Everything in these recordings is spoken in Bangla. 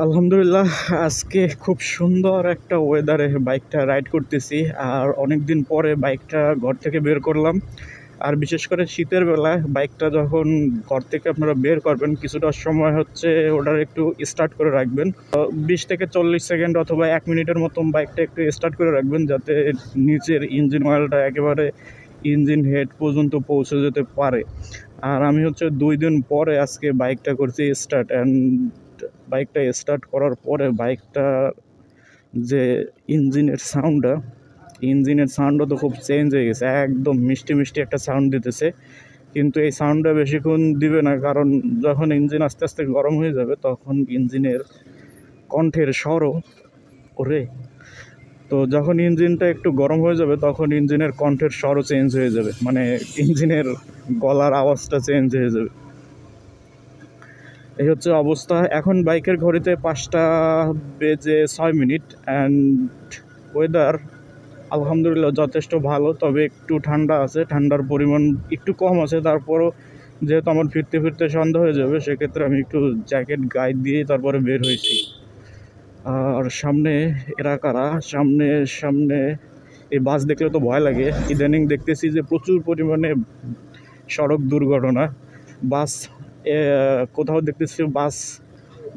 আলহামদুলিল্লাহ, আজকে খুব সুন্দর একটা ওয়েদারে বাইকটা রাইড করতেছি। আর অনেক দিন পরে বাইকটা ঘর থেকে বের করলাম। আর বিশেষ করে শীতের বেলায় বাইকটা যখন ঘর থেকে আপনারা বের করবেন, কিছুটা সময় হচ্ছে ওটার একটু স্টার্ট করে রাখবেন। 20 থেকে 40 সেকেন্ড অথবা 1 মিনিটের মতন বাইকটা একটু স্টার্ট করে রাখবেন, যাতে নিচের ইঞ্জিন অয়েলটা একেবারে ইঞ্জিন হেড পর্যন্ত পৌঁছে যেতে পারে। আর আমি হচ্ছে 2 দিন পরে আজকে বাইকটা করছি স্টার্ট। বাইকটা স্টার্ট করার পরে বাইকটা যে ইঞ্জিনের সাউন্ডটা তো খুব চেঞ্জ হয়ে গেছে, একদম মিষ্টি মিষ্টি একটা সাউন্ড দিতেছে। কিন্তু এই সাউন্ডটা বেশিক্ষণ দিবে না, কারণ যখন ইঞ্জিন আস্তে আস্তে গরম হয়ে যাবে তখন ইঞ্জিনের কণ্ঠের স্বরও ওরে তো যখন ইঞ্জিনটা একটু গরম হয়ে যাবে তখন ইঞ্জিনের কণ্ঠের স্বরও চেঞ্জ হয়ে যাবে, মানে ইঞ্জিনের গলার আওয়াজটা চেঞ্জ হয়ে যাবে। এই হচ্ছে অবস্থা। এখন বাইকের ঘড়িতে 5টা বেজে 6 মিনিট অ্যান্ড ওয়েদার আলহামদুলিল্লাহ যথেষ্ট ভালো, তবে একটু ঠান্ডা আছে, ঠান্ডার পরিমাণ একটু কম আছে। তারপরও যেহেতু আমার ফিরতে ফিরতে সন্ধ্যা হয়ে যাবে, সেক্ষেত্রে আমি একটু জ্যাকেট গায়ে দিয়ে তারপরে বের হয়েছি। আর সামনে এরা কারা, সামনে সামনে এই বাস দেখলে তো ভয় লাগে। ইদানিং দেখতেছি যে প্রচুর পরিমাণে সড়ক দুর্ঘটনা। বাস কোথাও দেখতেছি বাস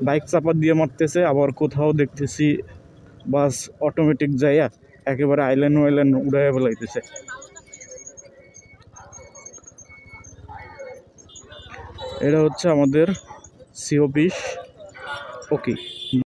বাইক চাপা দিয়ে মারতেছে, আবার কোথাও দেখতেছি বাস অটোমেটিক যাইয়া একেবারে আইল্যান্ড ওয়াইল্যান্ড উড়াইয়া ফেলাইতেছে। এটা হচ্ছে আমাদের সি অফিস। ওকে।